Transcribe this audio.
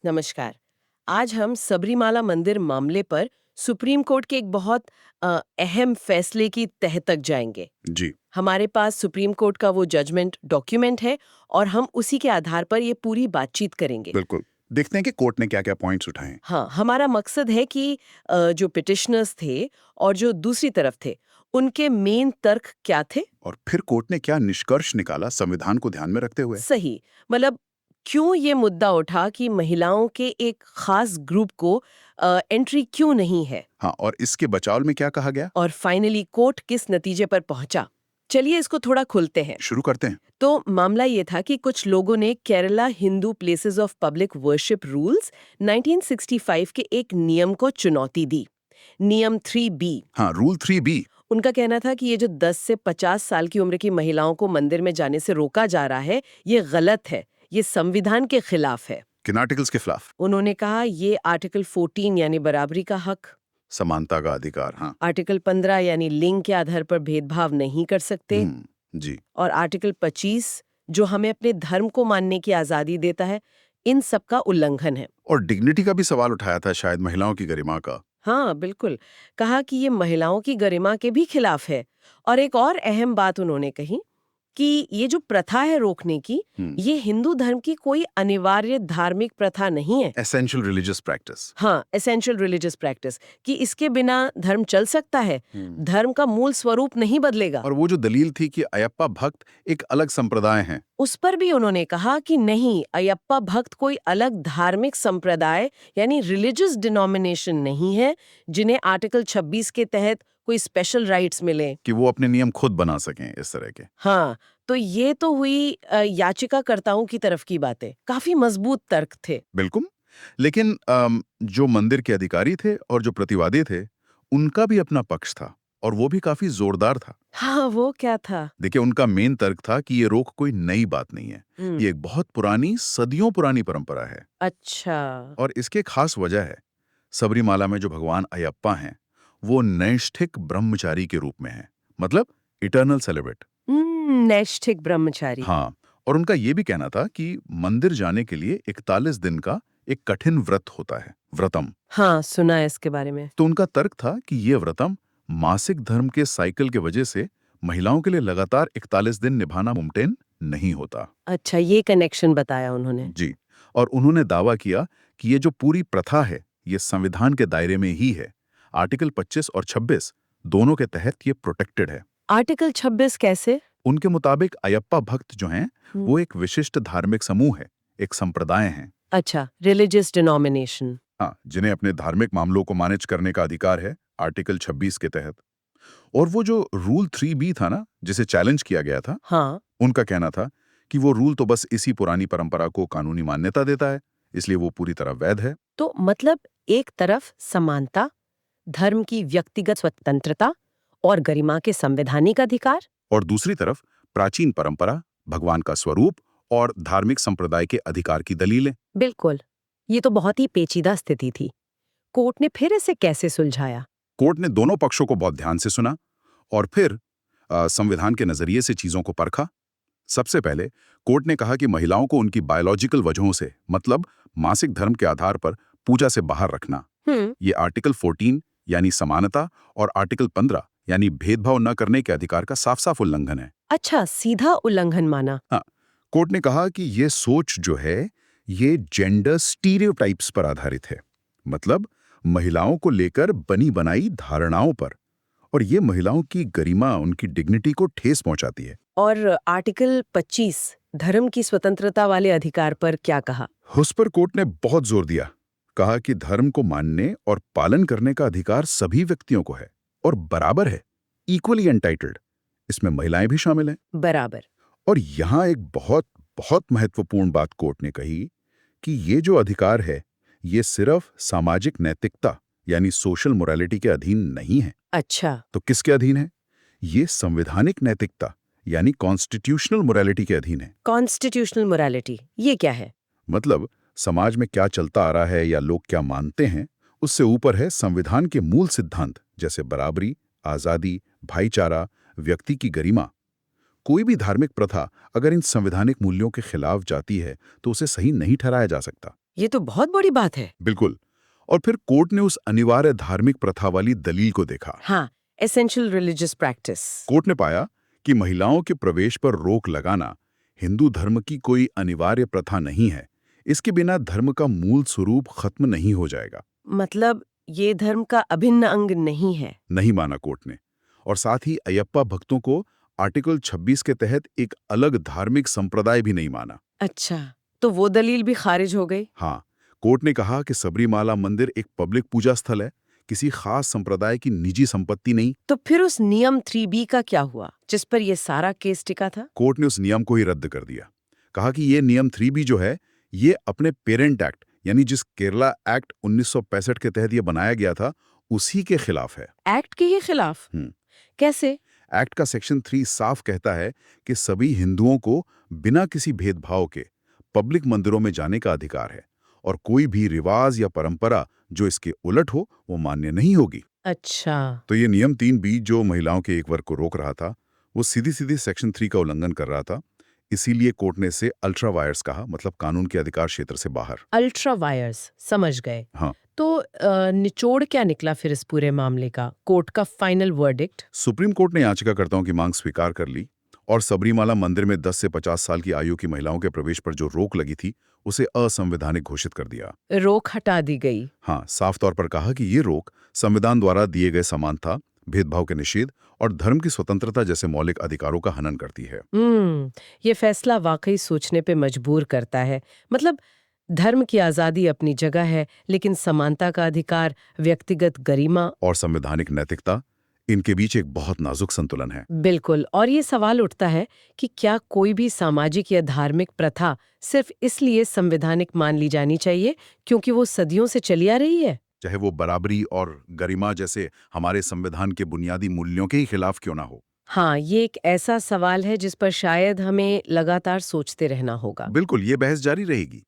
नमस्कार। आज हम सबरीमाला मंदिर मामले पर सुप्रीम कोर्ट के एक बहुत अहम फैसले की तह तक जाएंगे। जी। हमारे पास सुप्रीम कोर्ट का वो जजमेंट डॉक्यूमेंट है और हम उसी के आधार पर ये पूरी बातचीत करेंगे। बिल्कुल। देखते हैं कि कोर्ट ने क्या-क्या पॉइंट्स उठाए हैं। हाँ, हमारा मकसद है कि जो पिटिशनर्स थे और जो दूसरी तरफ थे, उनके मेन तर्क क्या थे। और फिर कोर्ट ने क्या निष्कर्ष निकाला संविधान को ध्यान में रखते हुए। सही, मतलब क्यों ये मुद्दा उठा कि महिलाओं के एक खास ग्रुप को एंट्री क्यों नहीं है, हाँ, और इसके बचाव में क्या कहा गया। और फाइनली कोर्ट किस नतीजे पर पहुंचा। चलिए इसको थोड़ा खुलते हैं। शुरू करते हैं। तो मामला ये था कि कुछ लोगों ने Kerala Hindu places of public worship rules 1965 के एक नियम को चुनौती दी, नियम 3B। हाँ, रूल 3B। उनका कहना था कि ये जो 10 से 50 साल की उम्र की महिलाओं को मंदिर में जाने से रोका जा रहा है, ये गलत है, ये संविधान के खिलाफ है। किन आर्टिकल्स के खिलाफ। उन्होंने कहा ये आर्टिकल 14 यानी बराबरी का हक, समानता का अधिकार। हाँ। आर्टिकल 15 यानी लिंग के आधार पर भेदभाव नहीं कर सकते, जी। और आर्टिकल 25 जो हमें अपने धर्म को मानने की आजादी देता है, इन सब का उल्लंघन है। और डिग्निटी का भी सवाल उठाया था, शायद महिलाओं की गरिमा का। हाँ बिल्कुल, कहा कि ये महिलाओं की गरिमा के भी खिलाफ है। और एक और अहम बात उन्होंने कही कि ये जो प्रथा है रोकने की, ये हिंदू धर्म की कोई अनिवार्य धार्मिक प्रथा नहीं है। Essential religious practice. हाँ, एसेंशियल रिलीजियस प्रैक्टिस, कि इसके बिना धर्म चल सकता है, धर्म का मूल स्वरूप नहीं बदलेगा। और वो जो दलील थी कि अयप्पा भक्त एक अलग संप्रदाय हैं। उस पर भी उन्होंने कहा कि नहीं, अयप्पा भक्त कोई अलग धार्मिक संप्रदाय यानी रिलीजियस डिनोमिनेशन नहीं है, जिन्हें आर्टिकल 26 के तहत कोई स्पेशल राइट्स मिले कि वो अपने नियम खुद बना सकें इस तरह के। हाँ, तो ये तो हुई याचिकाकर्ताओं की तरफ की बातें, काफी मजबूत तर्क थे। बिल्कुल। लेकिन जो मंदिर के अधिकारी थे और जो प्रतिवादी थे, उनका भी अपना पक्ष था और वो भी काफी जोरदार था। हाँ, वो क्या था? देखिए, उनका मेन तर्क था कि ये रोक कोई नई बात नहीं है। ये एक बहुत पुरानी, सदियों पुरानी परंपरा है। अच्छा। और इसके खास वजह है, सबरीमाला में जो भगवान अयप्पा हैं, वो नैष्ठिक ब्रह्मचारी के रूप में हैं। मतलब इटर्नल सेलिब्रेट। नैष्ठिक ब्रह्मचारी। हाँ, और उनका ये भी कहना था कि मंदिर जाने के लिए 41 दिन का एक कठिन व्रत होता है, व्रतम। हाँ, सुना है इसके बारे में। तो उनका तर्क था कि ये व्रतम मासिक धर्म के साइकिल के वजह से महिलाओं के लिए लगातार 41 दिन निभाना मुमकिन नहीं होता। अच्छा, ये कनेक्शन बताया उन्होंने। जी। और उन्होंने दावा किया कि ये जो पूरी प्रथा है, ये संविधान के दायरे में ही है। आर्टिकल 25 और 26 दोनों के तहत ये प्रोटेक्टेड है। आर्टिकल 26 कैसे? उनके मुताबिक अयप्पा भक्त जो हैं, वो एक विशिष्ट धार्मिक समूह है, एक संप्रदाय है। अच्छा, रिलीजियस डिनोमिनेशन। हाँ, जिन्हें अपने धार्मिक मामलों को मैनेज करने का अधिकार है, आर्टिकल 26 के तहत। और वो जो रूल 3B था ना, जिसे चैलेंज किया गया था, हाँ। उनका कहना था कि वो रूल तो बस इसी पुरानी परंपरा को कानूनी मान्यता देता है, इसलिए वो पूरी तरह वैध है। तो मतलब एक तरफ समानता, धर्म की व्यक्तिगत स्वतंत्रता और गरिमा के संवैधानिक अधिकार, और दूसरी तरफ प्राचीन परंपरा, भगवान का स्वरूप और धार्मिक संप्रदाय के अधिकार की दलीलें। बिल्कुल। ये तो बहुत ही पेचीदा स्थिति थी। कोर्ट ने फिर इसे कैसे सुलझाया? कोर्ट ने दोनों पक्षों को बहुत ध्यान से सुना और फिर संविधान के नजरिए से चीजों को परखा। सबसे पहले कोर्ट ने कहा कि महिलाओं को उनकी बायोलॉजिकल वजहों से, मतलब मासिक धर्म के आधार पर पूजा से बाहर रखना, ये आर्टिकल 14 यानी समानता और आर्टिकल 15 यानी भेदभाव न करने के अधिकार का साफ साफ उल्लंघन है। अच्छा, सीधा उल्लंघन माना। हाँ, कोर्ट ने कहा कि ये सोच जो है, ये जेंडर स्टीरियोटाइप्स पर आधारित है। मतलब महिलाओं को लेकर बनी बनाई धारणाओं पर, और ये महिलाओं की गरिमा, उनकी डिग्निटी को ठेस पहुंचाती है। और आर्टिकल 25 धर्म की स्वतंत्रता वाले अधिकार पर क्या कहा? उस पर कोर्ट ने बहुत जोर दिया। कहा कि धर्म को मानने और पालन करने का अधिकार सभी व्यक्तियों को है और बराबर है, इक्वली एंटाइटल्ड। इसमें महिलाएं भी शामिल हैं। बराबर। और यहाँ एक बहुत बहुत महत्वपूर्ण बात कोर्ट ने कही कि ये जो अधिकार है, ये सिर्फ सामाजिक नैतिकता यानी सोशल मोरालिटी के अधीन नहीं है। अच्छा। तो किसके अधीन है? ये संवैधानिक नैतिकता यानी कॉन्स्टिट्यूशनल मोरालिटी के अधीन है। कॉन्स्टिट्यूशनल मोरालिटी, ये क्या है? मतलब समाज में क्या चलता आ रहा है या लोग क्या मानते हैं, उससे ऊपर है संविधान के मूल सिद्धांत, जैसे बराबरी, आजादी, भाईचारा, व्यक्ति की गरिमा। कोई भी धार्मिक प्रथा अगर इन संवैधानिक मूल्यों के खिलाफ जाती है तो उसे सही नहीं ठहराया जा सकता। ये तो बहुत बड़ी बात है। बिल्कुल। और फिर कोर्ट ने उस अनिवार्य धार्मिक प्रथा वाली दलील को देखा। हाँ, एसेंशियल रिलीजियस प्रैक्टिस। कोर्ट ने पाया कि महिलाओं के प्रवेश पर रोक लगाना हिंदू धर्म की कोई अनिवार्य प्रथा नहीं है। इसके बिना धर्म का मूल स्वरूप खत्म नहीं हो जाएगा। मतलब ये धर्म का अभिन्न अंग नहीं है। नहीं माना कोर्ट ने। और साथ ही अयप्पा भक्तों को आर्टिकल 26 के तहत एक अलग धार्मिक संप्रदाय भी नहीं माना। अच्छा, तो वो दलील भी खारिज हो गई। हाँ, कोर्ट ने कहा कि सबरीमाला मंदिर एक पब्लिक पूजा स्थल है, किसी खास संप्रदाय की निजी संपत्ति नहीं। तो फिर उस नियम 3B का क्या हुआ, जिस पर ये सारा केस टिका था? कोर्ट ने उस नियम को ही रद्द कर दिया। कहा कि ये नियम 3B जो है, ये अपने पेरेंट एक्ट यानी जिस केरला एक्ट 1965 के तहत ये बनाया गया था, उसी के खिलाफ है। एक्ट के ही खिलाफ? कैसे? एक्ट का सेक्शन 3 साफ कहता है कि सभी हिंदुओं को बिना किसी भेदभाव के पब्लिक मंदिरों में जाने का अधिकार है और कोई भी रिवाज या परंपरा जो इसके उलट हो वो मान्य नहीं होगी। अच्छा। तो ये नियम 3B जो महिलाओं के एक वर्ग को रोक रहा था, वो सीधी सीधी सेक्शन 3 का उल्लंघन कर रहा था। इसीलिए कोर्ट ने इसे अल्ट्रा वायर्स कहा, मतलब कानून के अधिकार क्षेत्र से बाहर। अल्ट्रा वायर्स, समझ गए। हाँ, तो निचोड़ क्या निकला फिर इस पूरे मामले का, कोर्ट का फाइनल वर्डिक्ट? सुप्रीम कोर्ट ने याचिकाकर्ताओं की मांग स्वीकार कर ली और सबरीमाला मंदिर में 10 से 50 साल की आयु की महिलाओं के प्रवेश पर जो रोक लगी थी उसे असंवैधानिक घोषित कर दिया। रोक हटा दी गई। हाँ, साफ तौर पर कहा कि ये रोक संविधान द्वारा दिए गए समानता, भेदभाव के निषेध और धर्म की स्वतंत्रता जैसे मौलिक अधिकारों का हनन करती है। ये फैसला वाकई सोचने पे मजबूर करता है। मतलब धर्म की आजादी अपनी जगह है, लेकिन समानता का अधिकार, व्यक्तिगत गरिमा। और संवैधानिक नैतिकता, इनके बीच एक बहुत नाजुक संतुलन है। बिल्कुल। और ये सवाल उठता है कि क्या कोई भी सामाजिक या धार्मिक प्रथा सिर्फ इसलिए संवैधानिक मान ली जानी चाहिए क्योंकि वो सदियों से चली आ रही है, चाहे वो बराबरी और गरिमा जैसे हमारे संविधान के बुनियादी मूल्यों के ही खिलाफ क्यों ना हो। हाँ, ये एक ऐसा सवाल है जिस पर शायद हमें लगातार सोचते रहना होगा। बिल्कुल, ये बहस जारी रहेगी।